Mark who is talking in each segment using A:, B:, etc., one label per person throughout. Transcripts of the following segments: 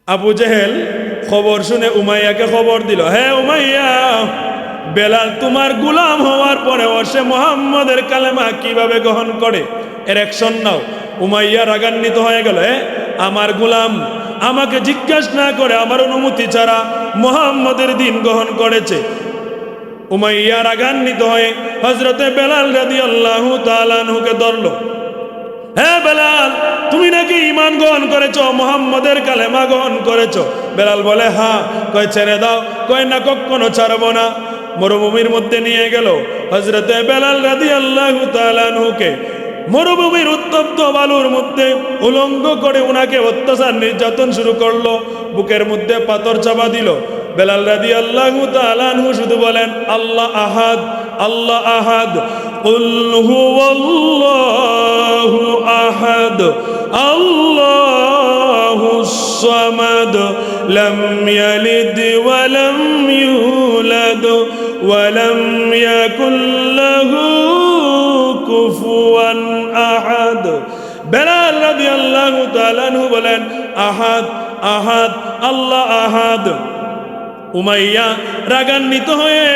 A: আবু জেহেল খবর শুনে উমাইয়াকে খবর দিল, হে উমাইয়া, বেলাল তোমার গুলাম হওয়ার পরে সে মুহাম্মদের কালেমা কিভাবে গ্রহণ করে, এর অ্যাকশন নাও। উমাইয়া রাগান্বিত হয়ে গেল, আমার গুলাম আমাকে জিজ্ঞাসা না করে আমার অনুমতি ছাড়া মুহাম্মদের দিন গ্রহণ করেছে। উমাইয়া রাগান্বিত হয়ে হযরতে বেলাল রাদিয়াল্লাহু তাআলা আনহুকে ধরল। হে বেলাল, তুমি নাকি ঈমান গ্রহণ করেছো, মুহাম্মদের কালেমা গ্রহণ করেছো? বেলাল বলে, হ্যাঁ। কয় ছেড়ে দাও। কয় না, কখনো ছাড়বো না। মরুভূমির মধ্যে নিয়ে গেল হযরতে বেলাল রাদিয়াল্লাহু তাআলা আনহুকে। মরুভূমির উত্তপ্ত বালুর মধ্যে উলঙ্গ করে উনাকে অত্যাচার নির্যাতন শুরু করলো, বুকের মধ্যে পাথর চাপা দিল। বেলাল রাদিয়াল্লাহু তাআলা আনহু শুধু বলেন, আল্লাহ আহাদ, আল্লাহ আহাদ, কুল হুয়াল্লাহু আহাদ, আল্লাহুস সামাদ, লাম ইয়ালিদ ওয়া লাম ইউলাদ ওয়া লাম ইয়াকুল লাহু কুফুয়ান আহাদ। বেলাল রাদিয়াল্লাহু তাআলা আনহু বলেন, আহাদ আহাদ, আল্লাহ আহাদ। উমাইয়া রাগান্বিত হয়ে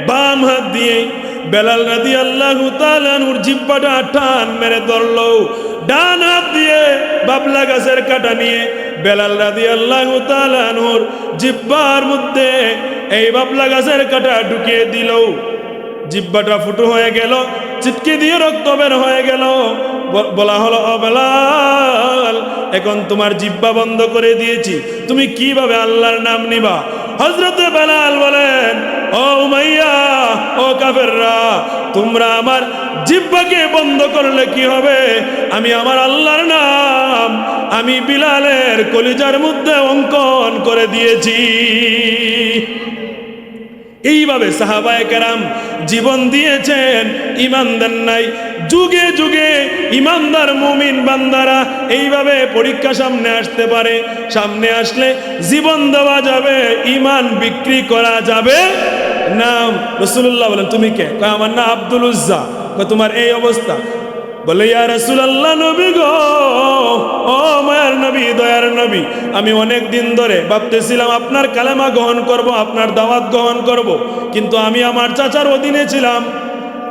A: বাম হাত দিয়ে বেলাল রাদিয়াল্লাহু তাআলা আনহুর জিহ্বাটা টান মেরে ধরল। ডান হাত দিয়ে বাবলা গাছের কাঁটা নিয়ে বেলাল রাদিয়াল্লাহু তাআলা আনহুর জিহ্বার মধ্যে এই বাবলা গাছের কাঁটা ঢুকিয়ে দিল। জিহ্বাটা ফুটো হয়ে গেল, চিটকে দিয়ে রক্ত বের হয়ে গেল। বলা হলো, ও বেলাল, এখন তোমার জিহ্বা বন্ধ করে দিয়েছি, তুমি কিভাবে আল্লাহর নাম নিবা? হযরতে বেলাল বলেন, ও উমাইয়া, ও কাফেররা, তোমরা আমার জিহ্বাকে বন্ধ করলে কি হবে? আমি আমার আল্লাহর নাম আমি বিলালের কলিজার মধ্যে অঙ্কন করে দিয়েছি। এইভাবে সাহাবায়ে কেরাম জীবন দিয়েছেন, ঈমান দেন নাই। যুগে যুগে ঈমানদার মুমিন বান্দারা এইভাবে পরীক্ষা সামনে আসতে পারে, সামনে আসলে জীবন দেওয়া যাবে, ঈমান বিক্রি করা যাবে না। রাসূলুল্লাহ বলেন, তুমি কে? কয়, আমার নাম আব্দুল উজ্জা। কয়, তোমার এই অবস্থা? বলে, ইয়া রাসূলুল্লাহ, নবী গো, ও মায়ার নবী, দয়ার নবী, আমি অনেক দিন ধরে ভাবতেছিলাম আপনার কালেমা গ্রহণ করব, আপনার দাওয়াত গ্রহণ করব, কিন্তু আমি আমার চাচার অধীনে ছিলাম,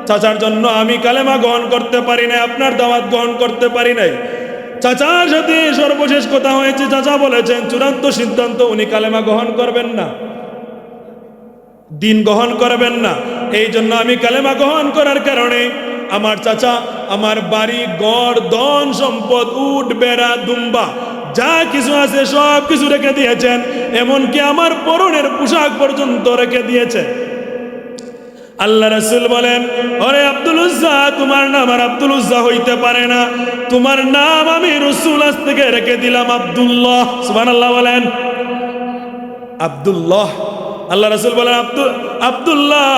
A: চাচার জন্য আমি কালেমা গ্রহণ করতে পারি নাই, আপনার দাওয়াত গ্রহণ করতে পারি নাই। চাচার সাথে সর্বশেষ কথা হয়েছে, চাচা বলেছেন চূড়ান্ত সিদ্ধান্ত, উনি কালেমা গ্রহণ করবেন না, দিন গ্রহণ করবেন না। এই জন্য আমি কালেমা গ্রহণ করার কারণে আমার চাচা আমার বাড়ি ঘর ধন সম্পদ উট বেড়া দুম্বা যা কিছু আছে সব কিছু রেখে দিয়েছেন, এমনকি আমার পরনের পোশাক পর্যন্ত রেখে দিয়েছে। আল্লাহ রাসূল বলেন, ওরে আব্দুল উজ্জা, তোমার নাম আর আব্দুল উজ্জা হইতে পারে না, তোমার নাম আমি রাসূল আজ থেকে রেখে দিলাম আব্দুল্লাহ। সুবহানাল্লাহ বলেন, আব্দুল্লাহ। আল্লাহ রাসূল বলেন, আব্দুল্লাহ,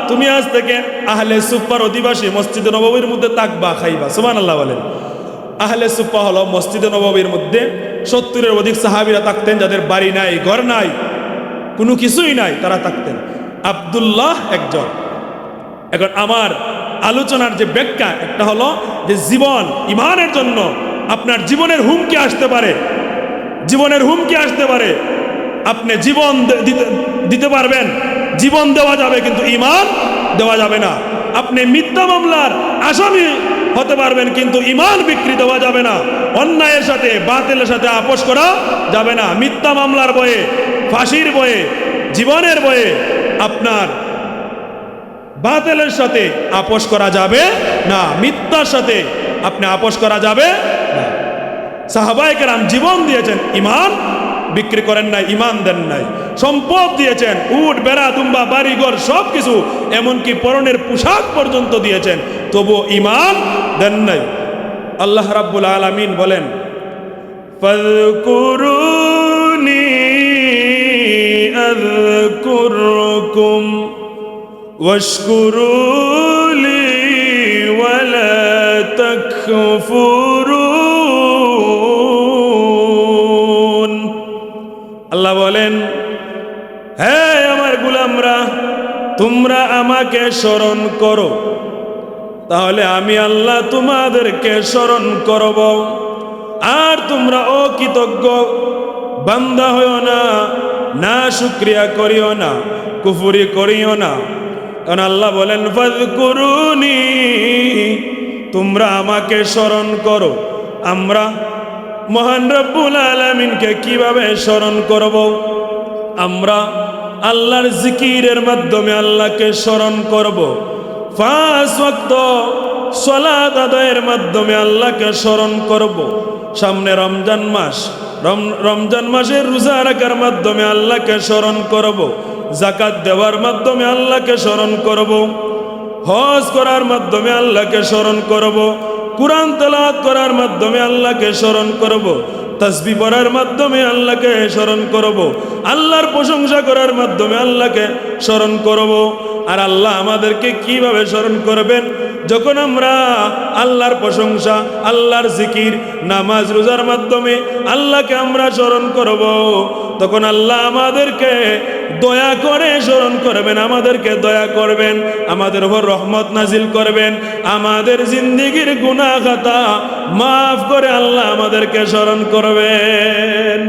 A: তুমি আজ থেকে আহলে সুফার অধিবাসী, মসজিদে নববীর মধ্যে থাকবা, খাইবা। সুবহানাল্লাহ বলেন। আহলে সুফা হলো মসজিদে নববীর মধ্যে 70-এর অধিক সাহাবীরা থাকতেন, যাদের বাড়ি নাই, ঘর নাই, কোনো কিছুই নাই, তারা থাকতেন। আব্দুল্লাহ একজন। এখন আমার আলোচনার যে ব্যাখ্যা, একটা হলো যে জীবন ঈমানের জন্য আপনার জীবনের হুমকি আসতে পারে, জীবনের হুমকি আসতে পারে, আপনি জীবন দিতে পারবেন, জীবন দেওয়া যাবে, কিন্তু ঈমান দেওয়া যাবে না। আপনি মিথ্যা মামলার আসামি হতে পারবেন, কিন্তু ঈমান বিক্রি দেওয়া যাবে না। অন্যায়ের সাথে বাতিলের সাথে আপোষ করা যাবে না। মিথ্যা মামলার বয়ে, ফাঁসির বয়ে, জীবনের বয়ে আপনার বাতিলের সাথে আপোষ করা যাবে না, মিথ্যার সাথে আপনি আপোষ করা যাবে না। সাহাবায়ে কেরাম জীবন দিয়েছেন, ঈমান বিক্রি করেন নাই, ঈমান দেন নাই। সম্পদ দিয়েছেন, উট বেড়া দুম্বা বাড়িঘর সব কিছু, এমনকি পরনের পোশাক পর্যন্ত দিয়েছেন, তবু ঈমান দেন নাই। আল্লাহ রাব্বুল আলামিন বলেন, ফাযকুরুনি আযকুরকুম ওয়াশকুরু লি ওয়ালা তাকফুরুন। আল্লাহ বলেন, হে আমার গোলামরা, তোমরা আমাকে স্মরণ করো, তাহলে আমি আল্লাহ তোমাদেরকে স্মরণ করব। আর তোমরা অকৃতজ্ঞ বান্দা হইও না, না শুকরিয়া করিও না, কুফরি করিও না। কারণ আল্লাহ বলেন ফাযকুরুনি, তোমরা আমাকে স্মরণ করো। আমরা মহান রব্বুল আলামিনকে কিভাবে স্মরণ করব? আমরা আল্লাহর জিকিরের মাধ্যমে আল্লাহকে স্মরণ করব। 5 ওয়াক্ত সালাত আদায়ের মাধ্যমে আল্লাহকে স্মরণ করব। সামনে রমজান মাস, রমজান মাসের রোজা রাখার মাধ্যমে আল্লাহকে স্মরণ করব। যাকাত দেওয়ার মাধ্যমে আল্লাহকে স্মরণ করব। হজ করার মাধ্যমে আল্লাহকে স্মরণ করব। কুরআন তেলাওয়াত করার মাধ্যমে আল্লাহকে স্মরণ করব। তাসবিহ পড়ার মাধ্যমে আল্লাহকে স্মরণ করব। আল্লাহর প্রশংসা করার মাধ্যমে আল্লাহকে স্মরণ করব। আর আল্লাহ আমাদেরকে কিভাবে স্মরণ করবেন? যখন আমরা আল্লাহর প্রশংসা, আল্লাহর জিকির, নামাজ রোজার মাধ্যমে আল্লাহকে আমরা স্মরণ করব, তখন আল্লাহ আমাদেরকে দয়া করে স্মরণ করবেন, আমাদেরকে দয়া করবেন, আমাদের উপর রহমত নাজিল করবেন, আমাদের জিন্দেগির গুনাহ খাতা মাফ করে আল্লাহ আমাদেরকে স্মরণ করবেন।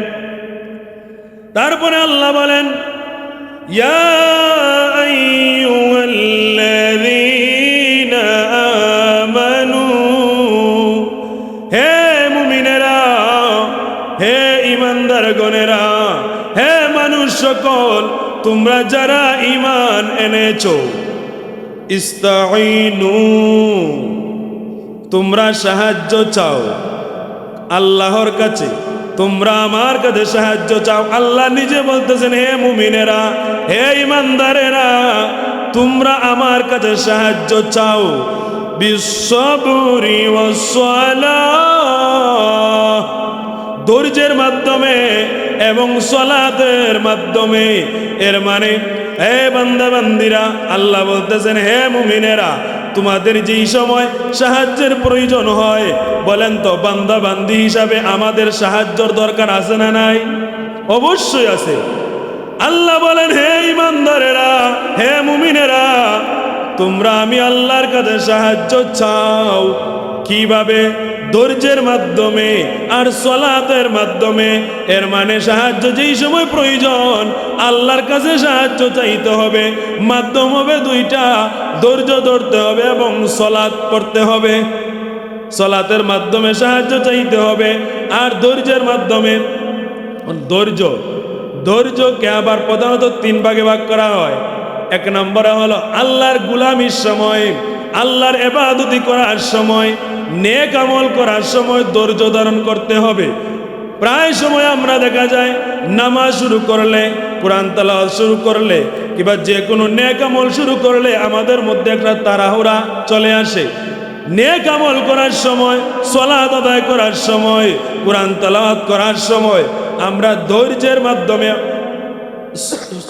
A: তারপরে আল্লাহ বলেন ইয়া আইয়ুহাল্লাযীনা আমানু, হে মুমিনেরা, হে ঈমানদারগণেরা, হে মানুষ সকল, তোমরা যারা ঈমান এনেছো, ইস্তাঈনু, তোমরা সাহায্য চাও আল্লাহর কাছে, তোমরা আমার কাছে সাহায্য চাও। আল্লাহ নিজে বলতেছেন হে মুমিনেরা, হে ঈমানদারেরা, তোমরা আমার কাছে সাহায্য চাও বিসসবরি ওয়াসসালাহ, ধৈর্যের মাধ্যমে এবং সালাতের মাধ্যমে। এর মানে হে বান্দা বান্দিরা, আল্লাহ বলতেছেন হে মুমিনেরা, তোমাদের যেই সময় সাহায্যের প্রয়োজন হয়, বলেন তো বান্দা বান্দি হিসাবে আমাদের সাহায্যর দরকার আছে না নাই? অবশ্যই আছে। আল্লাহ বলেন হে ঈমানদারেরা, হে মুমিনেরা, তোমরা আমি আল্লাহর কাছে সাহায্য চাও। কিভাবে? ধৈর্যের মাধ্যমে আর সালাতের মাধ্যমে। এর মানে সাহায্য যেই সময় প্রয়োজন আল্লাহর কাছে সাহায্য চাইতে হবে, মাধ্যম হবে দুইটা, ধৈর্য ধরতে হবে এবং সালাত পড়তে হবে। সালাতের মাধ্যমে সাহায্য চাইতে হবে আর ধৈর্যের মাধ্যমে। ধৈর্যকে আবার প্রধানত 3 ভাগে ভাগ করা হয়। 1 নম্বরে হলো আল্লাহর গুলামির সময়, আল্লাহর ইবাদতি করার সময়, নেক আমল করার সময় ধৈর্য ধারণ করতে হবে। প্রায় সময় আমরা দেখা যায় নামাজ শুরু করলে, কোরআন তেলাওয়াত শুরু করলে কিংবা যে কোনো নেক আমল শুরু করলে আমাদের মধ্যে একটা তাড়াহুড়া চলে আসে। নেক আমল করার সময়, সালাত আদায় করার সময়, কোরআন তেলাওয়াত করার সময় আমরা ধৈর্যের মাধ্যমে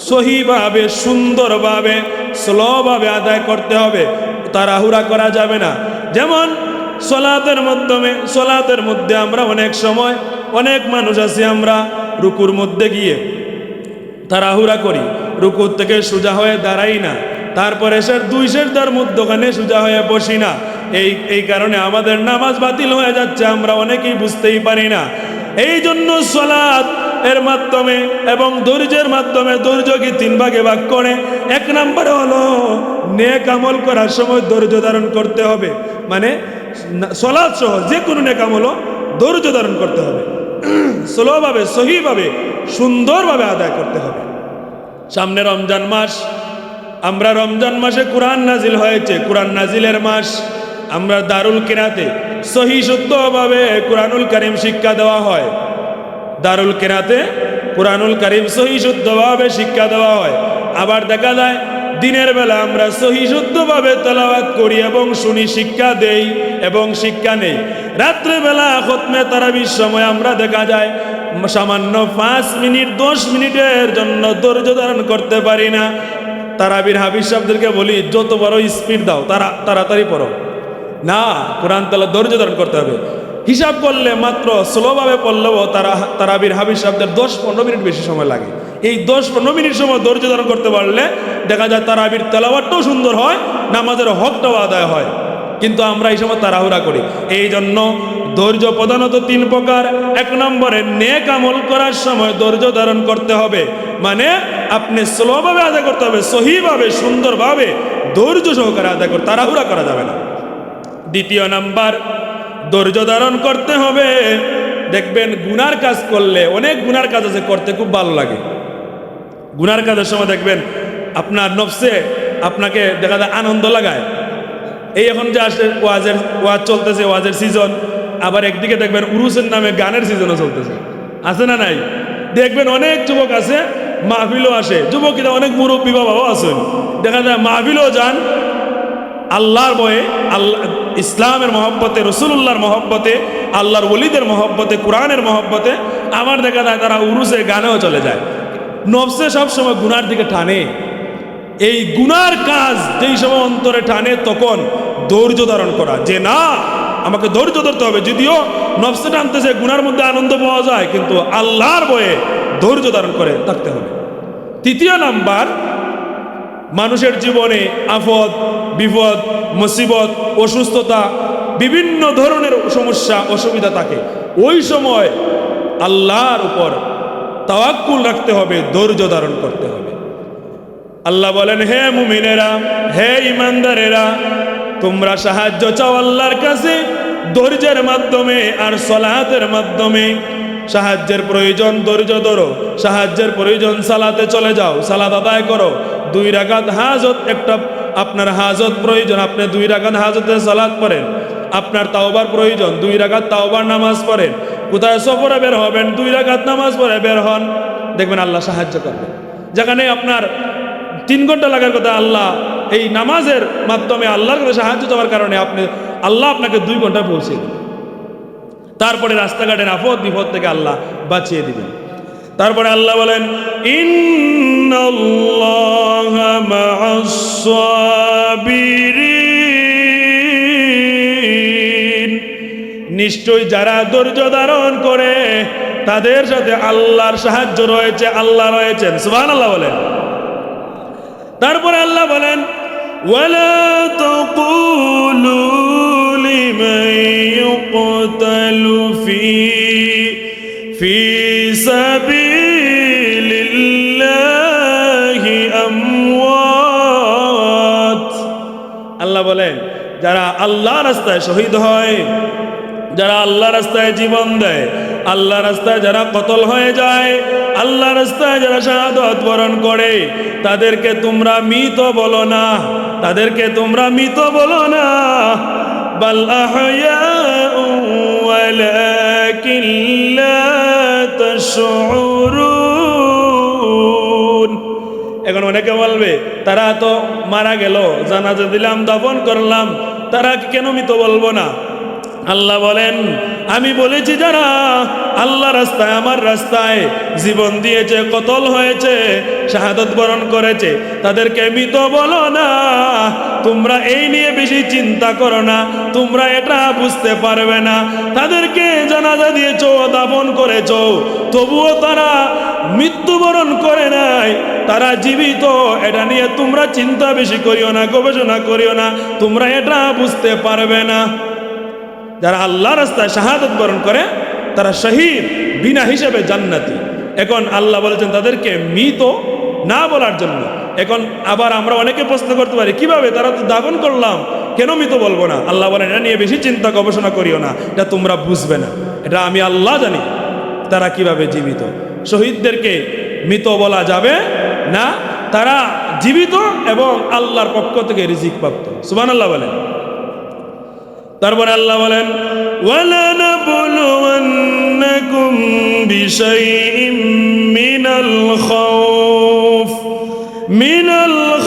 A: সহিভাবে, সুন্দরভাবে, স্লোভাবে আদায় করতে হবে। তাড়াহুড়া করা যাবে না। যেমন সালাতের মধ্যে আমরা অনেক সময়, অনেক মানুষ আছে আমরা রুকুর মধ্যে গিয়ে তাড়াহুড়া করি, রুকুর থেকে সোজা হয়ে দাঁড়াই না, তারপরে সের 2 সেজদার মধ্যখানে সোজা হয়ে বসি না। এই কারণে আমাদের নামাজ বাতিল হয়ে যাচ্ছে, আমরা অনেকেই বুঝতেই পারি না। এই জন্য সালাত এর মাধ্যমে এবং ধৈর্যের মাধ্যমে, ধৈর্যকে 3 ভাগে ভাগ করে। 1 নম্বরে হলো নেক আমল করার সময় ধৈর্য ধারণ করতে হবে। মানে সালাত সহ যে কোনো নেক আমল ধৈর্য ধারণ করতে হবে, স্লোভাবে, সহিভাবে, সুন্দরভাবে আদায় করতে হবে। সামনে রমজান মাস, আমরা রমজান মাসে কোরআন নাজিল হয়েছে, কোরআন নাজিলের মাস। আমরা দারুল কিরাতে সহি শুদ্ধভাবে কোরআনুল কারীম শিক্ষা দেওয়া হয়। দারুল কিরাতে কোরআনুল কারীম সহি শুদ্ধভাবে শিক্ষা দেওয়া হয়। আবার দেখা যায় দিনের বেলা আমরা সহি শুদ্ধভাবে তেলাওয়াত করি এবং শুনি, শিক্ষা দেই এবং শিক্ষা নেই। রাত্রেবেলা খতমে তারাবির সময় আমরা দেখা যায় সামান্য 5 মিনিট 10 মিনিটের জন্য ধৈর্য ধারণ করতে পারি না। তারাবির হাফিজ সাহেবদেরকে বলি যত বড় স্পিড দাও, তাড়াতাড়ি পড়ো না, কোরআন তেলাওয়াত ধৈর্য ধারণ করতে হবে। হিসাব করলে মাত্র স্লোভাবে পড়লেও তারাবির হাফিজ সাহেবদের 10-15 মিনিট বেশি সময় লাগে। এই 10-15 মিনিট সময় ধৈর্য ধারণ করতে পারলে দেখা যায় তারাবির তেলাওয়াতটাও সুন্দর হয়, নামাজের হকটাও আদায় হয়। কিন্তু আমরা এই সময় তাড়াহুড়া করি। এই জন্য ধৈর্য প্রধানত 3 প্রকার। 1 নম্বরে নেক আমল করার সময় ধৈর্য ধারণ করতে হবে, মানে আপনি স্লোভাবে আদায় করতে হবে, সহিভাবে সুন্দরভাবে ধৈর্য সহকারে আদায় করতে, তাড়াহুড়া করা যাবে না। 2 নাম্বার, ধৈর্য ধারণ করতে হবে। দেখবেন গুনার কাজ করলে, অনেক গুনার কাজ আছে করতে খুব ভালো লাগে। গুনার কাজের সময় দেখবেন আপনার নফসে আপনাকে দেখা যায় আনন্দ লাগায়। এই এখন যে আসলে ওয়াজ চলতেছে, ওয়াজের সিজন, আবার একদিকে দেখবেন উরুসের নামে গানের সিজনও চলতেছে, আছে না নাই? দেখবেন অনেক যুবক আছে, মাহফিলও আসে, যুবকরা অনেক মুরব্বী বাবাও আছেন, দেখা যায় মাহফিলও যান আল্লাহর ভয়ে, আল্লাহ ইসলামের মহব্বতে, রসুল্লাহর মহব্বতে, আল্লাহর ওলিদের মহব্বতে, কোরআনের মহব্বতে, আমার দেখা যায় তারা উরুসে গানেও চলে যায়। নফসে সবসময় গুনার দিকে টানে। এই গুনার কাজ যেই সময় অন্তরে টানে, তখন ধৈর্য ধারণ করা, যে না আমাকে ধৈর্য ধরতে হবে। যদিও নফসে টানতেছে, গুনার মধ্যে আনন্দ পাওয়া যায়, কিন্তু আল্লাহর ভয়ে ধৈর্য ধারণ করে থাকতে হবে। 3 নাম্বার, মানুষের জীবনে আফত বিপদ মুসিবত অসুস্থতা বিভিন্ন ধরনের সমস্যা অসুবিধা থাকে, ওই সময় আল্লাহর উপর তাওয়াক্কুল রাখতে হবে, ধৈর্য ধারণ করতে হবে। আল্লাহ বলেন, হে মুমিনেরা, হে ইমানদারেরা, তোমরা সাহায্য চাও আল্লাহর কাছে ধৈর্যের মাধ্যমে আর সালাতের মাধ্যমে। সাহায্যের প্রয়োজন, ধৈর্য ধরো। সাহায্যের প্রয়োজন, সালাতে চলে যাও, সালাত আদায় করো। 2 রাকাত হাজত, একটা আপনার হাজত প্রয়োজন, আপনি 2 রাকাত হাজতে সালাত পড়েন। আপনার তাওবার প্রয়োজন, 2 রাকাত তাওবার নামাজ পড়েন। কোথায় সফরে বের হবেন, 2 রাকাত নামাজ পড়ে বের হন, দেখবেন আল্লাহ সাহায্য করবেন। যেখানে আপনার 3 ঘন্টা লাগার কথা, আল্লাহ এই নামাজের মাধ্যমে আল্লাহর কাছে সাহায্য চাওয়ার কারণে আল্লাহ আপনাকে 2 ঘন্টা পৌঁছে দেবেন। তারপরে রাস্তাঘাটের আফত বিপদ থেকে আল্লাহ বাঁচিয়ে দিবেন। তারপরে আল্লাহ বলেন, ইন্নাল্লাহা মা'আস সাবিরিন, নিশ্চয় যারা ধৈর্য ধারণ করে তাদের সাথে আল্লাহর সাহায্য রয়েছে, আল্লাহ রয়েছেন। সুবহানাল্লাহ বলেন। তারপরে আল্লাহ বলেন, ওয়ালা তাকুলু লিমান ইউকতালু ফি সাবিলিল্লাহি আমওয়াত। আল্লাহ বলেন, যারা আল্লাহর রাস্তায় শহীদ হয়, যারা আল্লাহর রাস্তায় জীবন দেয়, আল্লাহর রাস্তায় যারা কতল হয়ে যায়, আল্লাহর রাস্তায় যারা শাহাদাত বরণ করে, তাদেরকে তোমরা মৃত বলো না, তাদেরকে তোমরা মৃত বলো না। বাল আহয়াউ ওয়ালাকিন লা তাশউরুন। এখন অনেকে বলবে, তারা তো মারা গেল, জানাজা দিলাম, দাফন করলাম, তারা কেন মৃত বলবো না? আল্লাহ বলেন, আমি বলেছি যারা আল্লাহ রাস্তায়, আমার রাস্তায় জীবন দিয়েছে, কতল হয়েছে, শাহাদাত বরণ করেছে, তাদেরকে মৃত বলো না। তোমরা এই নিয়ে বেশি চিন্তা করো না, তোমরা এটা বুঝতে পারবে না। তাদেরকে জানাজা দিয়েছো, দাফন করেছো, তবুও তারা মৃত্যুবরণ করে নাই, তারা জীবিত। এটা নিয়ে তোমরা চিন্তা বেশি করিও না, গবেষণা করিও না, তোমরা এটা বুঝতে পারবে না। যারা আল্লাহ রাস্তায় শাহাদাত বরণ করে তারা শহীদ, বিনা হিসেবে জান্নাতি। এখন আল্লাহ বলেছেন তাদেরকে মৃত না বলার জন্য। এখন আবার আমরা অনেকে প্রশ্ন করতে পারি, কিভাবে, তারা তো দাফন করলাম, কেন মৃত বলবো না? আল্লাহ বলেন, এটা নিয়ে বেশি চিন্তা গবেষণা করিও না, এটা তোমরা বুঝবে না, এটা আমি আল্লাহ জানি তারা কিভাবে জীবিত। শহীদদেরকে মৃত বলা যাবে না, তারা জীবিত এবং আল্লাহর পক্ষ থেকে রিজিক প্রাপ্ত। সুবহানাল্লাহ বলেন। তারপরে আল্লাহ বলেন, ওয়ালানাবলুওয়ান্নাকুম বিশাইইম মিনাল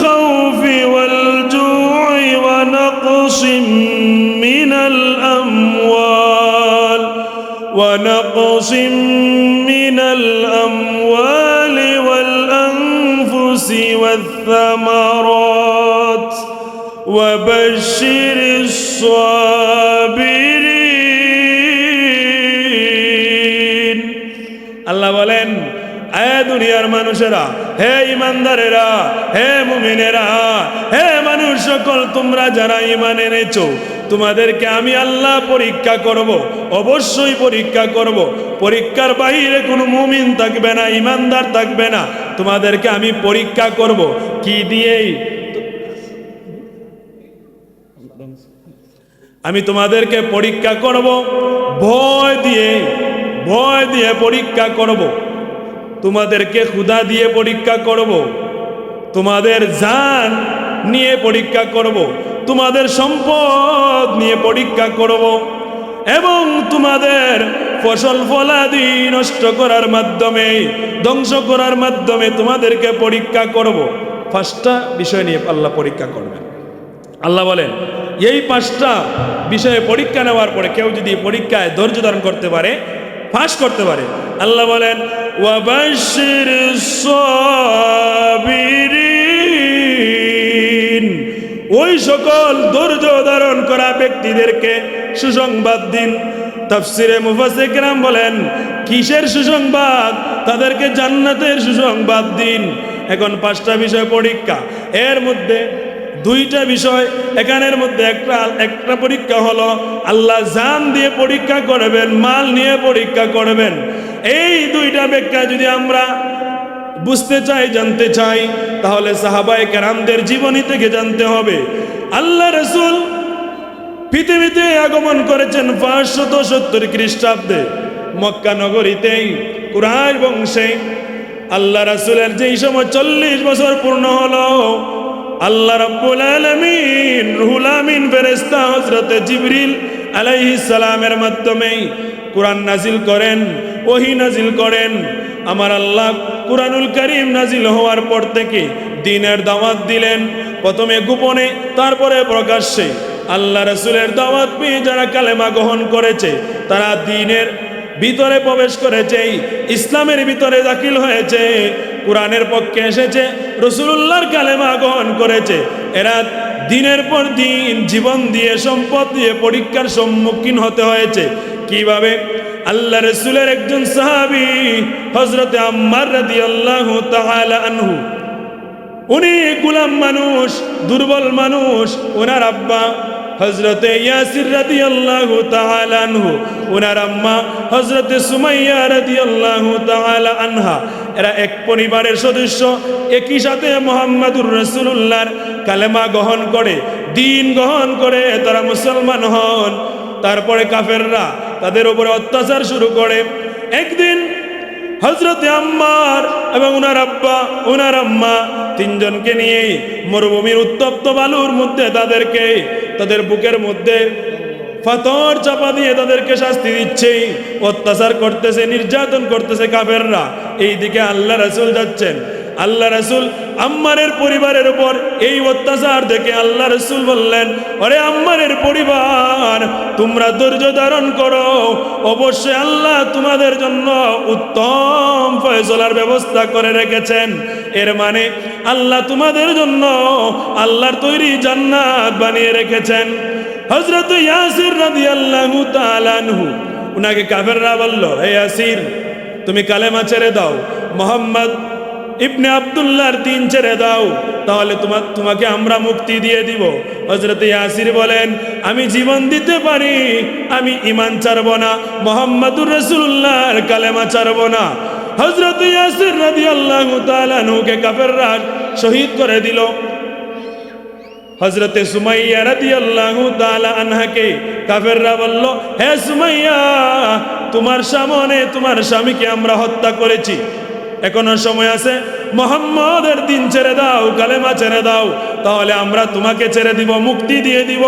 A: খাউফি ওয়াল জু'i ওয়া নাকসিম মিনাল আমওয়ালি ওয়াল আনফুসি ওয়াথ থামারাত وبشر الصابرين। আল্লাহ বলেন, হে দুনিয়ার মানুষেরা, হে ইমানদারেরা, হে মুমিনেরা, হে মানুষ সকল, তোমরা যারা ঈমান এনেছো, তোমাদেরকে আমি আল্লাহ পরীক্ষা করব, অবশ্যই পরীক্ষা করব। পরীক্ষার বাইরে কোনো মুমিন থাকবে না, ইমানদার থাকবে না। তোমাদেরকে আমি পরীক্ষা করব কি দিয়েই? আমি তোমাদেরকে পরীক্ষা করব ভয় দিয়ে, ভয় দিয়ে পরীক্ষা করব। তোমাদেরকে ক্ষুধা দিয়ে পরীক্ষা করব, তোমাদের জান নিয়ে পরীক্ষা করব, তোমাদের সম্পদ নিয়ে পরীক্ষা করব, এবং তোমাদের ফসল ফলাদি নষ্ট করার মাধ্যমে, ধ্বংস করার মাধ্যমে তোমাদেরকে পরীক্ষা করব। 5টা বিষয় নিয়ে আল্লাহ পরীক্ষা করবেন। আল্লাহ বলেন এই 5টা বিষয়ে পরীক্ষা নেওয়ার পরে কেউ যদি পরীক্ষায় ধৈর্য ধারণ করতে পারে, পাস করতে পারে, আল্লাহ বলেন ওয়াবাশশিরিস সাবিরিন, ওই সকল ধৈর্য ধারণ করা ব্যক্তিদেরকে সুসংবাদ দিন। তাফসিরে মুফাসসির কেরাম বলেন কিসের সুসংবাদ? তাদেরকে জান্নাতের সুসংবাদ দিন। এখন 5টা বিষয় পরীক্ষা, এর মধ্যে 2টা বিষয়, এখানের মধ্যে একটা পরীক্ষা হলো আল্লাহ জান দিয়ে পরীক্ষা করবেন, মাল নিয়ে পরীক্ষা করবেন। এই 2টা ব্যাখ্যা যদি আমরা বুঝতে চাই, জানতে চাই, তাহলে সাহাবায়ে কেরামদের জীবনী থেকে জানতে হবে। আল্লাহ রাসূল পৃথিবীতে আগমন করেছেন 570 খ্রিস্টাব্দে, মক্কা নগরীতেই, কুরাইশ বংশে। আল্লাহ রাসূলের যেই সময় 40 বছর পূর্ণ হলো, আল্লাহ রাব্বুল আলামিন রুহুল আমিন ফেরেশতা হযরতে জিবরিল আলাইহিস সালামের মাধ্যমে কুরআন নাজিল করেন, ওহী নাজিল করেন। আমার আল্লাহ কুরআনুল কারীম নাজিল হওয়ার পর থেকে দ্বীনের দাওয়াত দিলেন, প্রথমে গোপনে, তারপরে প্রকাশ্যে। আল্লাহ রাসূলের দাওয়াত পেয়ে যারা কালেমা গ্রহণ করেছে, তারা দ্বীনের ভিতরে প্রবেশ করেছে, ইসলামের ভিতরে দাখিল হয়েছে, কোরআনের পক্ষে এসেছে, রাসূলুল্লাহর কালেমা গ্রহণ করেছে। এরা দিনের পর দিন জীবন দিয়ে, সম্পদ দিয়ে পরীক্ষার সম্মুখীন হতে হয়েছে। কিভাবে? আল্লাহ রাসূলের একজন সাহাবী হযরতে আম্মার রাদিয়াল্লাহু তাআলা আনহু, উনি গোলাম মানুষ, দুর্বল মানুষ। ওনার আব্বা হযরতে ইয়াসির রাদিয়াল্লাহু তাআলা আনহু, ওনার আম্মা হযরতে সুমাইয়া রাদিয়াল্লাহু তাআলা আনহা, এরা এক পরিবারের সদস্য। একই সাথে মুহাম্মাদুর রাসূলুল্লাহর কালেমা গ্রহণ করে, দ্বীন গ্রহণ করে তারা মুসলমান হন। তারপরে কাফেররা তাদের উপরে অত্যাচার শুরু করে। একদিন হযরতে আম্মার এবং ওনার আব্বা, ওনার আম্মা, 3 জনকে নিয়ে মরুভূমির উত্তপ্ত বালুর মধ্যে তাদেরকে, তাদের বুকের মধ্যে পাথর চাপা দিয়ে তাদেরকে শাস্তি দিচ্ছে, অত্যাচার করতেছে, নির্যাতন করতেছে কাফেররা। এইদিকে আল্লাহ রাসূল যাচ্ছেন। আল্লাহ রাসূল আম্মারের পরিবারের উপর এই অত্যাচার দেখে আল্লাহ রাসূল বললেন, আরে আম্মারের পরিবার, তোমরা ধৈর্য ধারণ করো, অবশ্যই আল্লাহ তোমাদের জন্য উত্তম ফয়সালার ব্যবস্থা করে রেখেছেন। এর মানে আল্লাহ তোমাদের জন্য আল্লাহর তৈরি জান্নাত বানিয়ে রেখেছেন। হযরত ইয়াসির রাদিয়াল্লাহু তাআলা আনহু, উনাকে কাফেররা বলল, হে ইয়াসির, তুমি কালেমা ছেড়ে দাও, মুহাম্মদ ইবনে আব্দুল্লাহর দ্বীন ছেড়ে দাও, তাহলে তোমাকে আমরা মুক্তি দিয়ে দিব। হযরত ইয়াসির বলেন, আমি জীবন দিতে পারি, আমি ঈমান ছাড়ব না, মুহাম্মাদুর রাসূলুল্লাহর কালেমা ছাড়ব না। হযরত ইয়াসির রাদিয়াল্লাহু তাআলা আনহুকে কাফেররা শহীদ করে দিল। হযরতে সুমাইয়া রাদিয়াল্লাহু তাআলা আনহাকে কাফেররা বলল, হে সুমাইয়া, তোমার সামনে তোমার স্বামীকে আমরা হত্যা করেছি, এখনো সময় আছে, মুহাম্মাদের দ্বীন ছেড়ে দাও, কালেমা ছেড়ে দাও, তাহলে আমরা তোমাকে ছেড়ে দিব, মুক্তি দিয়ে দিব।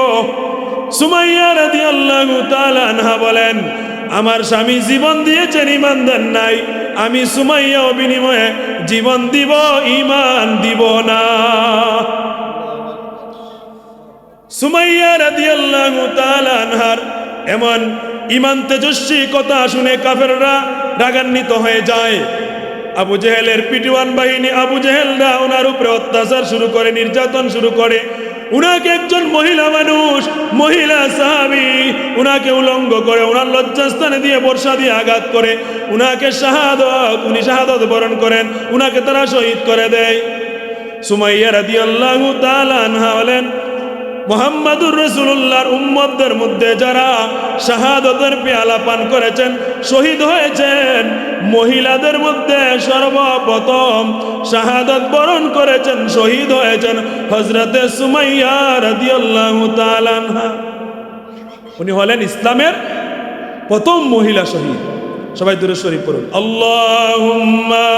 A: সুমাইয়া রাদিয়াল্লাহু তাআলা আনহা বলেন, আমার স্বামী জীবন দিয়েছেন, ঈমান দেন নাই, আমি সুমাইয়া বিনিময়ে জীবন দিব, ঈমান দিব না। সুমাইয়া রাদিয়াল্লাহু তাআলা আনহার এমন ঈমান তেজস্বী কথা শুনে কাফেররা রাগান্বিত হয়ে যায়। আবু জেহেলের পিটিওয়ান বাহিনী, আবু জেহেলরা ওনার উপরে অত্যাচার শুরু করে, নির্যাতন শুরু করে। উনাকে একজন মহিলা মানুষ, মহিলা সাহাবী, উনাকে উলঙ্গ করে, ওনার লজ্জাস্থানে দিয়ে বর্ষা দিয়ে আঘাত করে, উনি শাহাদত বরণ করেন, উনাকে তারা শহীদ করে দেয়। সুমাইয়া রাদিয়াল্লাহু তাআলা আনহা বলেন, মুহাম্মাদুর রাসূলুল্লাহর উম্মতদের মধ্যে যারা শাহাদাতের পেয়ালা পান করেছেন, শহীদ হয়েছেন, মহিলাদের মধ্যে সর্বপ্রথম শাহাদাত বরণ করেছেন, শহীদ হয়েছেন হযরতে সুমাইয়া রাদিয়াল্লাহু তাআলা আনহা। উনি হলেন ইসলামের প্রথম মহিলা শহীদ। সবাই দুরূদ শরীফ পড়ুন। আল্লাহুম্মা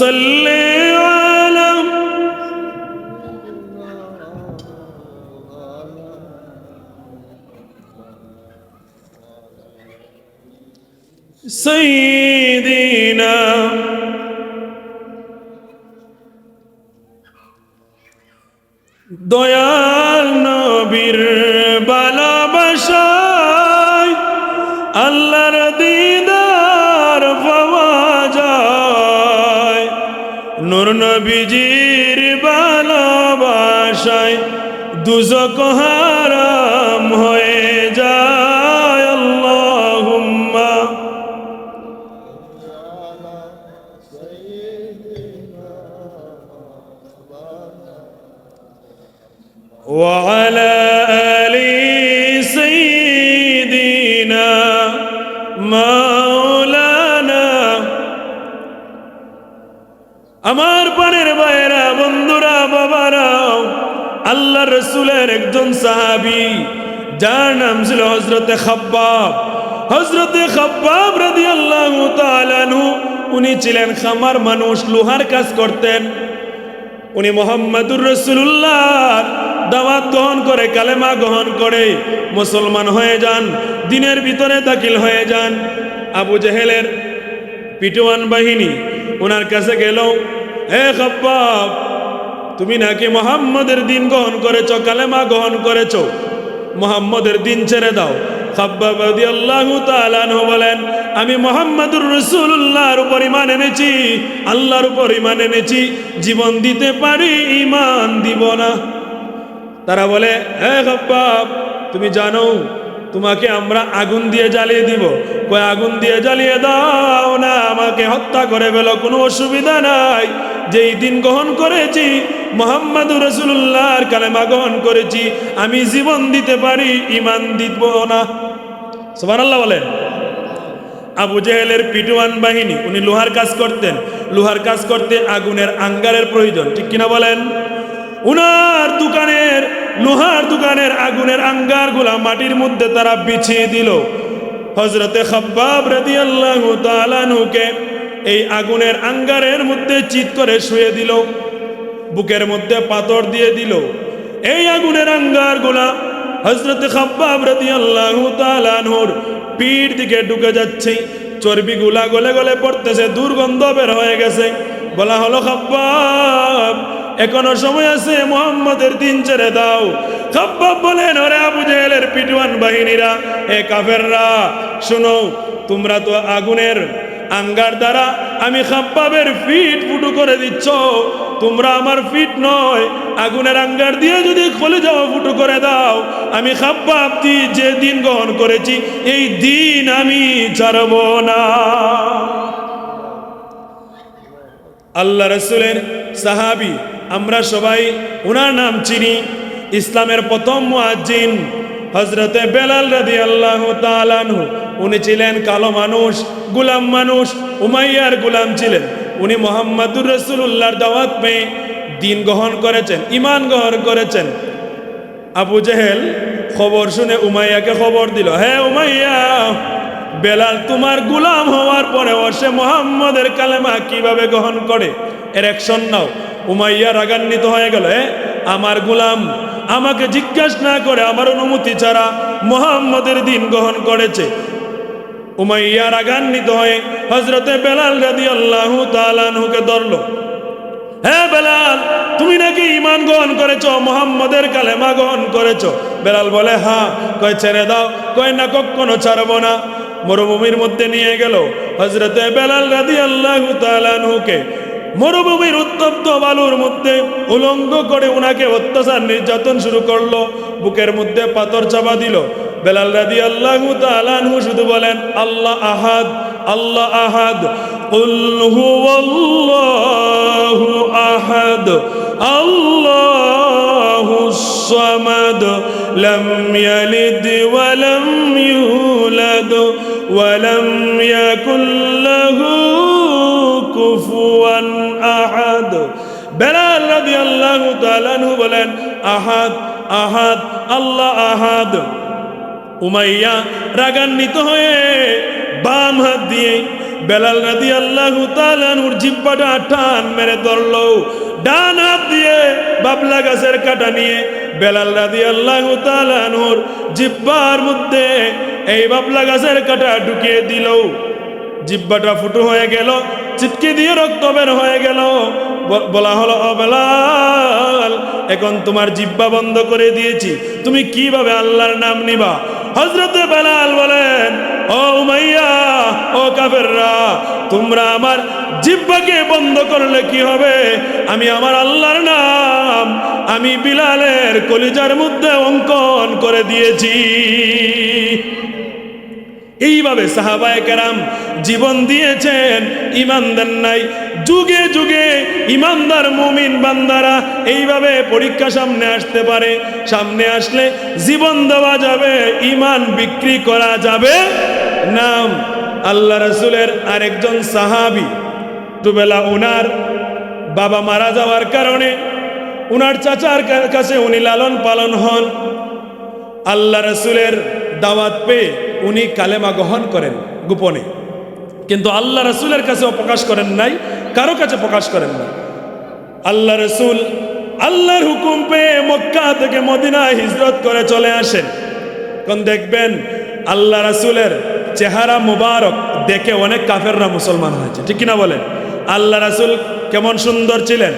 A: সাল্লি আলা সাইয়্যিদিনা দয়াল নবীর ভালোবাসায় আল্লাহর দিদার পাওয়া যায়, নূর নবীজির ভালোবাসায় দুজক হারাম হয়ে যায়। আল্লাহুম্মা ওয়া আলা আলি সাইয়্যিদিনা মাওলানা। আমার প্রাণের ভাইরা, বন্ধুরা, বাবারা, আল্লাহ রসুলের একজন সাহাবী যার নাম ছিল হযরতে খাব্বাব। হযরতে খাব্বাব রাদিয়াল্লাহু তাআলা আনহু, উনি ছিলেন খামার মানুষ, লোহার কাজ করতেন। উনি মুহাম্মাদুর রাসূলুল্লাহর দাওয়াত গ্রহণ করে, কালেমা গ্রহণ করে মুসলমান হয়ে যান, দিনের ভিতরে দাখিল হয়ে যান। আবু জেহেলের পিটুয়ান বাহিনী ওনার কাছে গেল, হে খাব্বাব, তুমি নাকি মুহাম্মদের দিন গ্রহণ করেছ, কালেমা গ্রহণ করেছ, মুহাম্মদের দিন ছেড়ে দাও। খাব্বাব রাদিয়াল্লাহু তাআলা আনহু বলেন, আমি মুহাম্মাদুর রাসূলুল্লাহর উপর ঈমান এনেছি, আল্লাহর উপর ঈমান এনেছি, জীবন দিতে পারি, ঈমান দিব না। তারা বলে, হে খাব্বাব, তুমি জানো তোমাকে আমরা আগুন দিয়ে জ্বালিয়ে দিব। কয়, আগুন দিয়ে জ্বালিয়ে দাও না, আমাকে হত্যা করে ফেলো, কোনো অসুবিধা নাই। যেই দিন গ্রহণ করেছি, মুহাম্মাদুর রাসূলুল্লাহর কালেমা গ্রহণ করেছি, আমি জীবন দিতে পারি, ঈমান দিব না। সুবহানাল্লাহ বলেন। আবু জেহেলের পিটুয়ান বাহিনী, উনি লোহার কাজ করতেন, লোহার কাজ করতে আগুনের আঙ্গারের প্রয়োজন, ঠিক কিনা বলেন? উনার দোকানের, লোহার দোকানের আগুনের আঙ্গারগুলা মাটির মধ্যে তারা বিছিয়ে দিল। হযরতে খাব্বাব রাদিয়াল্লাহু তাআলা আনহুকে এই আগুনের আঙ্গারের মধ্যে চিৎ করে শুয়ে দিল, বুকের মধ্যে পাথর দিয়ে দিল। এই আগুনের আঙ্গারগুলা হযরতে খাব্বাব রাদিয়াল্লাহু তাআলা আনহুর পিঠ দিকে ঢুকে যাচ্ছে, চর্বিগুলা গলে গলে পড়তেছে, দুর্গন্ধ বের হয়ে গেছে। বলা হলো, খাব্বাব, এখনো সময় আছে, মুহাম্মদের দিন ছেড়ে দাও। খাব্বাব বলেন, ওরে আবু জেহেলের পিটুয়ান বাহিনীরা, এ কাফেররা, শুনো, তোমরা তো আগুনের আঙ্গার দ্বারা আমি খাব্বাবের ফিট ফুটো করে দিচ্ছ, তোমরা আমার ফিট নয়, আগুনের আঙ্গার দিয়ে যদি কলিজাও ফুটো করে দাও, আমি খাব্বাব যে দিন গ্রহণ করেছি, এই দিন আমি ছাড়ব না। আল্লাহ রাসূলের সাহাবী, আমরা সবাই ওনার নাম চিনি। ইসলামের প্রথম মুয়াজ্জিন হযরতে বেলাল রাদিয়াল্লাহু তাআলা আনহু, উনি ছিলেন কালো মানুষ, গোলাম মানুষ, উমাইয়ার গোলাম ছিলেন। উনি মুহাম্মাদুর রাসূলুল্লাহর দাওয়াত পেয়ে দিন গ্রহণ করেছেন, ঈমান গ্রহণ করেছেন। আবু জেহেল খবর শুনে উমাইয়াকে খবর দিল, হে উমাইয়া, বেলাল তোমার গোলাম হওয়ার পরে সে মুহাম্মদের কালেমা কিভাবে গ্রহণ করে, এর অ্যাকশন নাও। উমাইয়া রাগান্বিত হয়ে গেল, আমার গোলাম আমাকে জিজ্ঞাসা না করে, আমার অনুমতি ছাড়া মুহাম্মদের দিন গ্রহণ করেছে। উমাইয়া রাগান্বিত হয়ে হযরতে বেলাল রাদিয়াল্লাহু তাআলা আনহুকে ধরল, হে বেলাল, তুমি নাকি ঈমান গ্রহণ করেছো, মুহাম্মদের কালেমা গ্রহণ করেছো? বেলাল বলে, হ্যাঁ। কয়, ছেড়ে দাও। কয়, না, কখনো ছাড়বো না। মরুভূমির মধ্যে নিয়ে গেল হযরতে বেলাল রাদিয়াল্লাহু তাআলা আনহুকে, মরুভূমির উত্তপ্ত বালুর মধ্যে উলঙ্গ করে উনাকে অত্যাচার নির্যাতন শুরু করলো, বুকের মধ্যে পাথর চাপা দিল। বেলাল রাদিয়াল্লাহু তাআলা আনহু শুধু বলেন, আল্লাহ আহাদ, আল্লাহ আহাদ, কুল হুয়াল্লাহু আহাদ, আল্লাহুস الصمد لم يلد ولم يولد ولم يكن له كفوا أحد বেলাল রাদিয়াল্লাহু তাআলা আনহু বলেন আহাদ আহাদ আল্লাহ আহাদ। উমাইয়া রাগান্বিত হয়ে বাম হাত দিয়ে বেলাল রাদিয়াল্লাহু তাআলা আনহুর জিহ্বাটা টান মেরে ধরলো, ডান হাত দিয়ে বাবলা গাছের কাঁটা নিয়ে বেলাল রাদিয়াল্লাহু তাআলা আনহুর জিহ্বার মধ্যে এই বাবলা গাছের কাঁটা ঢুকিয়ে দিল। জিহ্বাটা ফুটো হয়ে গেল, চিটকে দিয়ে রক্ত বের হয়ে গেল। বলা হলো, ও বেলাল, এখন তোমার জিহ্বা বন্ধ করে দিয়েছি, তুমি কিভাবে আল্লাহর নাম নিবা? হযরতে বেলাল বলেন, ও উমাইয়া, ও কাফেররা, তোমরা আমার জিহ্বাকে বন্ধ করলে কি হবে? আমি আমার আল্লাহর নাম আমি বিলালের কলিজার মধ্যে অঙ্কন করে দিয়েছি। এইভাবে সাহাবায়ে কেরাম জীবন দিয়েছেন, ঈমান দেন নাই। যুগে যুগে ঈমানদার মুমিন বান্দারা এইভাবে পরীক্ষা সামনে আসতে পারে, সামনে আসলে জীবন দেওয়া যাবে, ঈমান বিক্রি করা যাবে না। আল্লাহ রাসূলের আরেকজন সাহাবী দুবেলা উনার বাবা মারা যাওয়ার কারণে উনার চাচার কাছে উনি লালন পালন হন। আল্লাহ রাসূলের দাওয়াত পেয়ে উনি কালেমা গ্রহণ করেন গোপনে, কিন্তু আল্লাহ রাসূলের কাছেও প্রকাশ করেন নাই, কারো কাছে প্রকাশ করেন নাই। আল্লাহ রাসূল আল্লাহর হুকুম পেয়ে মক্কা থেকে মদিনায় হিজরত করে চলে আসেন। কোন দেখবেন আল্লাহ রাসূলের চেহারা মুবারক দেখে অনেক কাফেররা মুসলমান হয়েছে, ঠিক কিনা বলেন? আল্লাহ রাসূল কেমন সুন্দর ছিলেন,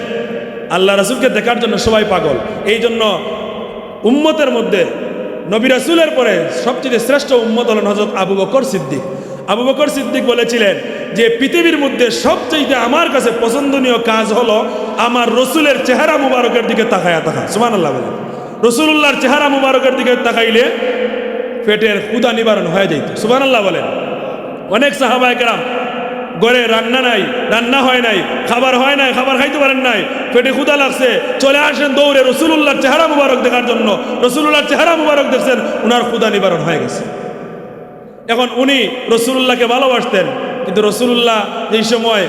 A: আল্লাহ রাসূলকে দেখার জন্য সবাই পাগল। এই জন্য উম্মতের মধ্যে নবী রাসূলের পরে সবচেয়ে শ্রেষ্ঠ উম্মত হলেন হযরত আবু বকর সিদ্দিক। আবু বকর সিদ্দিক বলেছিলেন যে পৃথিবীর মধ্যে সবচেয়ে আমার কাছে পছন্দনীয় কাজ হলো আমার রসুলের চেহারা মুবারকের দিকে তাকায়া থাকা। সুবহানাল্লাহ বলেন। রসুলুল্লাহর চেহারা মুবারকের দিকে তাকাইলে পেটের ক্ষুধা নিবারণ হয়ে যাইত। সুবহানাল্লাহ বলেন। অনেক সাহাবায়ে কেরাম ঘরে রান্না নাই, রান্না হয় নাই, খাবার হয় নাই, খাবার খাইতে পারেন নাই, পেটে ক্ষুধা লাগছে, চলে আসেন দৌড়ে রসুলুল্লাহর চেহারা মুবারক দেখার জন্য। রসুলুল্লাহর চেহারা মুবারক দেখছেন, উনার ক্ষুধা নিবারণ হয়ে গেছে। এখন উনি রসুলুল্লাহকে ভালোবাসতেন, কিন্তু রসুলুল্লাহ এই সময়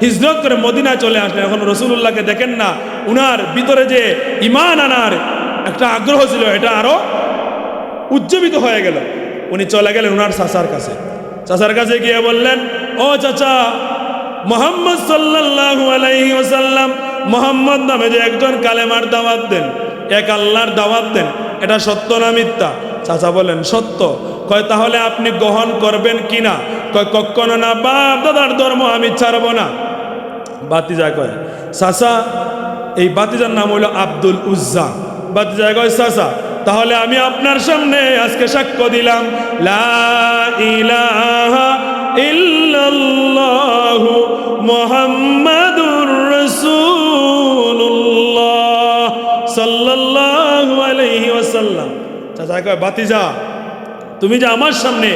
A: হিজরত করে মদিনায় চলে আসলেন। এখন রসুলুল্লাহকে দেখেন না, উনার ভিতরে যে ঈমান আনার একটা আগ্রহ ছিল, এটা আরো উজ্জীবিত হয়ে গেল। উনি চলে গেলেন উনার চাচার কাছে। চাচার কাছে গিয়ে বললেন, ও চাচা, মুহাম্মদ সাল্লাল্লাহু আলাইহি ওয়াসাল্লাম মুহাম্মদ নামে যে একজন কালেমার দাওয়াত দেন, এক আল্লাহর দাওয়াত দেন, এটা সত্য না মিথ্যা? চাচা বলেন সত্য। কয় তাহলে আপনি গ্রহণ করবেন কিনা? কয় কখনো না, বাপ দাদার ধর্ম আমি ছাড়ব না। বাতিজা কয়, চাচা, এই বাতিজার নাম হইল আব্দুল উজ্জা। বাতিজা কয়, চাচা, তাহলে আমি আপনার সামনে আজকে সাক্ষ্য দিলাম, লা ইলাহা ইল্লাল্লাহু মুহাম্মাদুর রাসূলুল্লাহ সাল্লাল্লাহু আলাইহি ওয়াসাল্লাম। চাচা কয়, বাতিজা, তুমি যে আমার সামনে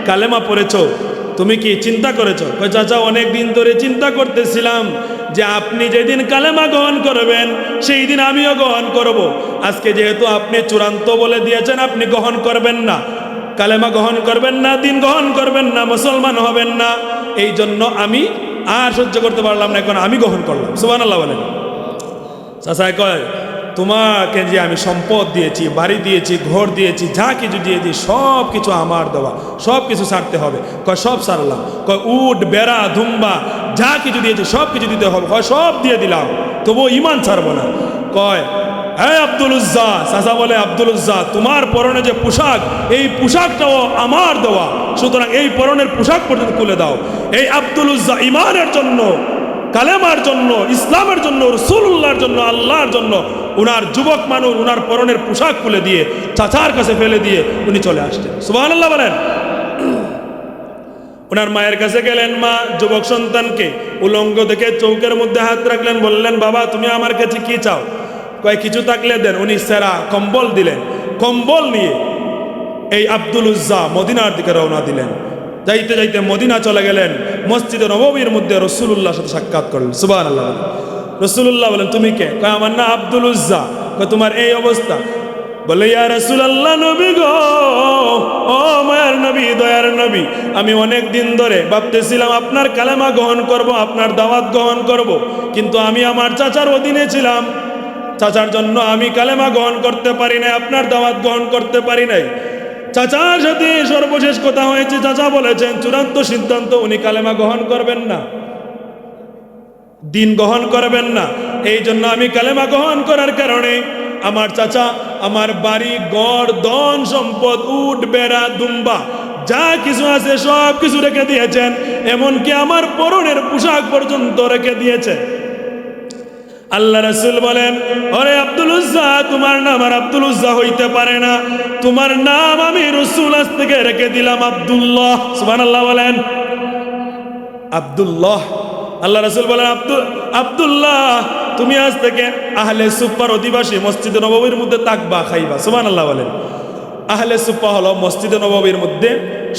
A: কালেমা পড়েছো, তুমি কি চিন্তা করেছো? কয়, চাচা, অনেক দিন ধরে চিন্তা করতেছিলাম যে আপনি যেদিন কালেমা গ্রহণ করবেন সেই দিন আমিও গ্রহণ করব। আজকে যেহেতু আপনি চূড়ান্ত বলে দিয়েছেন আপনি গ্রহণ করবেন না, কালেমা গ্রহণ করবেন না, দিন গ্রহণ করবেন না, মুসলমান হবেন না, এই জন্য আমি আর সহ্য করতে পারলাম না, এখন আমি গ্রহণ করলাম। সুবহানাল্লাহ বলেন। চাচা কয়, তোমাকে যে আমি সম্পদ দিয়েছি, বাড়ি দিয়েছি, ঘর দিয়েছি, যা কিছু দিয়েছি সব কিছু আমার দেওয়া, সব কিছু ছাড়তে হবে। কয়, সব ছাড়লাম। কয়, উট, বেড়া, ধুম্বা যা কিছু দিয়েছি সব কিছু দিতে হবে। কয়, সব দিয়ে দিলাম, তবুও ঈমান ছাড়বো না। কয়, হ্যাঁ আব্দুল উজ্জা। চাচা বলে, আব্দুল উজ্জা, তোমার পরনে যে পোশাক, এই পোশাকটাও আমার দেওয়া, সুতরাং এই পরনের পোশাক পর্যন্ত খুলে দাও। এই আব্দুল উজ্জা ঈমানের জন্য, কালেমার জন্য, ইসলামের জন্য, রাসূলুল্লাহর জন্য, আল্লাহর জন্য উনার যুবক মানুষ উনার পরনের পোশাক খুলে দিয়ে চাচার কাছে ফেলে দিয়ে উনি চলে আসছেন। সুবহানাল্লাহ বলেন। উনার মায়ের কাছে গেলেন, মা যুবক সন্তানকে উলঙ্গ দেখে চৌকের মধ্যে হাত রাখলেন, বললেন, বাবা তুমি আমার কাছে কি চাও? কয়, কিছু থাকলে দেন। উনি সেরা কম্বল দিলেন। কম্বল নিয়ে এই আব্দুল উজ্জা মদিনার দিকে রওনা দিলেন। যাইতে যাইতে মদিনা চলে গেলেন। মসজিদে নববীর মধ্যে রাসূলুল্লাহর সাথে সাক্ষাৎ করলেন। সুবহানাল্লাহ। রাসূলুল্লাহ বলেন, তুমি কে? কয়, আমার নাম আব্দুল উজ্জা। তোমার এই অবস্থা। বলে ইয়া রাসূলুল্লাহ, নবী গো, ও মায়ের নবী, দয়ার নবী, আমি অনেক দিন ধরে ভাবতেছিলাম আপনার কালেমা গ্রহণ করব, আপনার দাওয়াত গ্রহণ করব, কিন্তু আমি আমার চাচার অধীনে ছিলাম, চাচার জন্য আমি কালেমা গ্রহণ করতে পারি নাই, আপনার দাওয়াত গ্রহণ করতে পারি নাই। চাচার সাথে সর্বশেষ কথা হয়েছে, চাচা বলেছেন চূড়ান্ত সিদ্ধান্ত উনি কালেমা গ্রহণ করবেন না, দিন গ্রহণ করবেন না। এই জন্য আমি কালেমা গ্রহণ করার কারণে আমার চাচা আমার বাড়ি গড় ধন সম্পদ উট বেড়া দুম্বা যা কিছু আছে সব কিছু রেখে দিয়েছেন, এমনকি আমার পরনের পোশাক পর্যন্ত রেখে দিয়েছেন। আল্লাহ রাসূল বলেন, ওরে আব্দুল উজ্জা, তোমার নাম আর আব্দুল উজ্জা হইতে পারে না, তোমার নাম আমি রাসূল আজ থেকে রেখে দিলাম আব্দুল্লাহ। সুবহানাল্লাহ বলেন, আব্দুল্লাহ। আল্লাহ রাসূল বলেন, আব্দুল্লাহ, তুমি আজ থেকে আহলে সুফার অধিবাসী মসজিদে নববীর মধ্যে তাকবা, খাইবা। সুবহানাল্লাহ বলেন। আহলে সুফা হলো মসজিদে নববীর মধ্যে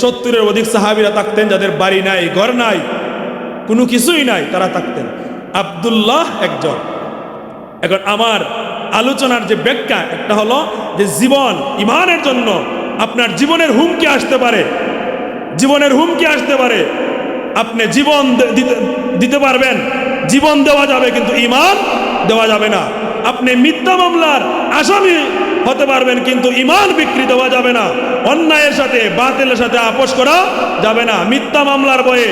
A: 70-এর অধিক সাহাবীরা থাকতেন, যাদের বাড়ি নাই, ঘর নাই, কোনো কিছুই নাই, তারা থাকতেন। আব্দুল্লাহ একজন। এখন আমার আলোচনার যে ব্যাখ্যা, একটা হলো যে জীবন ইমানের জন্য আপনার জীবনের হুমকি আসতে পারে, জীবনের হুমকি আসতে পারে, আপনি জীবন দিতে পারবেন, জীবন দেওয়া যাবে, কিন্তু ইমান দেওয়া যাবে না। আপনি মিথ্যা মামলার আসামি হতে পারবেন, কিন্তু ইমান বিক্রি দেওয়া যাবে না। অন্যায়ের সাথে বাতিলের সাথে আপোষ করা যাবে না। মিথ্যা মামলার বয়ে,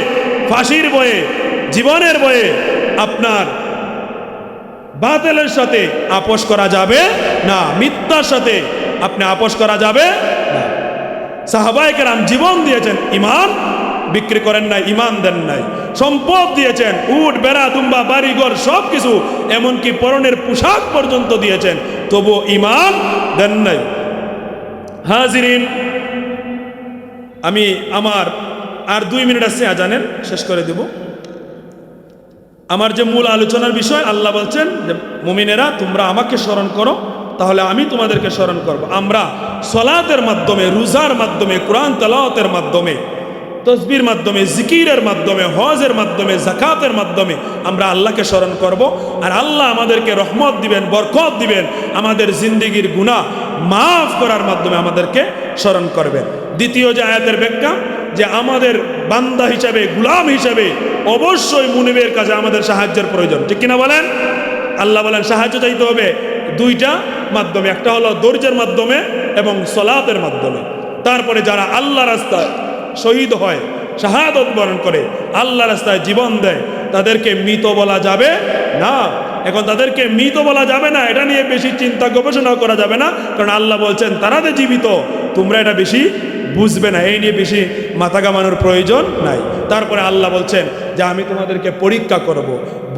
A: ফাঁসির বয়ে, জীবনের বয়ে আপনার বাতিলের সাথে আপোষ করা যাবে না, মিথ্যার সাথে আপনি আপোষ করা যাবে না। সাহাবায়ে কেরাম জীবন দিয়েছেন, ইমান বিক্রি করেন নাই, ইমান দেন নাই। সম্পদ দিয়েছেন, উট বেড়া দুম্বা বাড়িঘর সব কিছু, এমনকি পরনের পোশাক পর্যন্ত দিয়েছেন, তবু ইমান দেন নাই। হাজিরিন, আমি আমার আর 2 মিনিট আছে, আজানের শেষ করে দেব। আমার যে মূল আলোচনার বিষয়, আল্লাহ বলছেন যে মুমিনেরা তোমরা আমাকে স্মরণ করো, তাহলে আমি তোমাদেরকে স্মরণ করব। আমরা সলাতের মাধ্যমে, রোজার মাধ্যমে, কোরআন তেলাওয়াতের মাধ্যমে, তসবির মাধ্যমে, জিকিরের মাধ্যমে, হজের মাধ্যমে, যাকাতের মাধ্যমে আমরা আল্লাহকে স্মরণ করব। আর আল্লাহ আমাদেরকে রহমত দিবেন, বরকত দিবেন, আমাদের জিন্দেগির গুনাহ মাফ করার মাধ্যমে আমাদেরকে স্মরণ করবেন। দ্বিতীয় যে আয়াতের ব্যাখ্যা, যে আমাদের বান্দা হিসাবে, গুলাম হিসাবে অবশ্যই মুনিবের কাছে আমাদের সাহায্যের প্রয়োজন, ঠিক কিনা বলেন? আল্লাহ বলেন সাহায্য চাইতে হবে 2টা মাধ্যমে, একটা হলো ধৈর্যের মাধ্যমে এবং সলাতের মাধ্যমে। তারপরে যারা আল্লাহ রাস্তায় শহীদ হয়, শাহাদত বরণ করে, আল্লাহ রাস্তায় জীবন দেয়, তাদেরকে মৃত বলা যাবে না। এখন তাদেরকে মৃত বলা যাবে না, এটা নিয়ে বেশি চিন্তা গবেষণা করা যাবে না, কারণ আল্লাহ বলছেন তারা যে জীবিত, তোমরা এটা বেশি বুঝবে না, এই নিয়ে বেশি মাথা ঘামানোর প্রয়োজন নাই। তারপরে আল্লাহ বলছেন যে আমি তোমাদেরকে পরীক্ষা করব,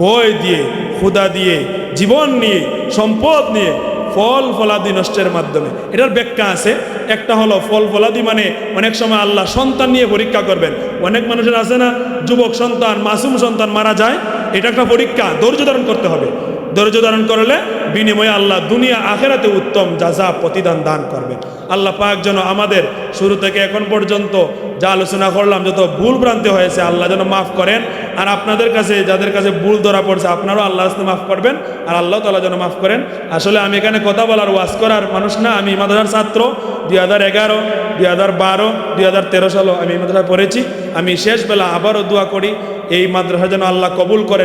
A: ভয় দিয়ে, ক্ষুধা দিয়ে, জীবন নিয়ে, সম্পদ নিয়ে, ফল ফলাদি নষ্টের মাধ্যমে। এটার ব্যাখ্যা আছে। একটা হলো ফল ফলাদি মানে অনেক সময় আল্লাহ সন্তান নিয়ে পরীক্ষা করবেন। অনেক মানুষের আছে না, যুবক সন্তান, মাসুম সন্তান মারা যায়, এটা একটা পরীক্ষা, ধৈর্য ধারণ করতে হবে। ধৈর্য ধারণ করলে বিনিময়ে আল্লাহ দুনিয়া আখেরাতে উত্তম যাজা প্রতিদান দান করবেন। আল্লাহ পাক যেন আমাদের শুরু থেকে এখন পর্যন্ত যা আলোচনা করলাম, যত ভুল ভ্রান্তি হয়েছে, আল্লাহ যেন মাফ করেন। আর আপনাদের কাছে যাদের কাছে ভুল ধরা পড়ছে, আপনারাও আল্লাহ রাস্তায় মাফ করবেন, আর আল্লাহ তাআলা যেন মাফ করেন। আসলে আমি এখানে কথা বলার, ওয়াজ করার মানুষ না। আমি মাদ্রাসার ছাত্র, 2011, 2012, 2013 সালও আমি মাদ্রাসায় পড়েছি। আমি শেষ বেলা আবারও দোয়া করি এই মাদ্রাসা যেন আল্লাহ কবুল করেন।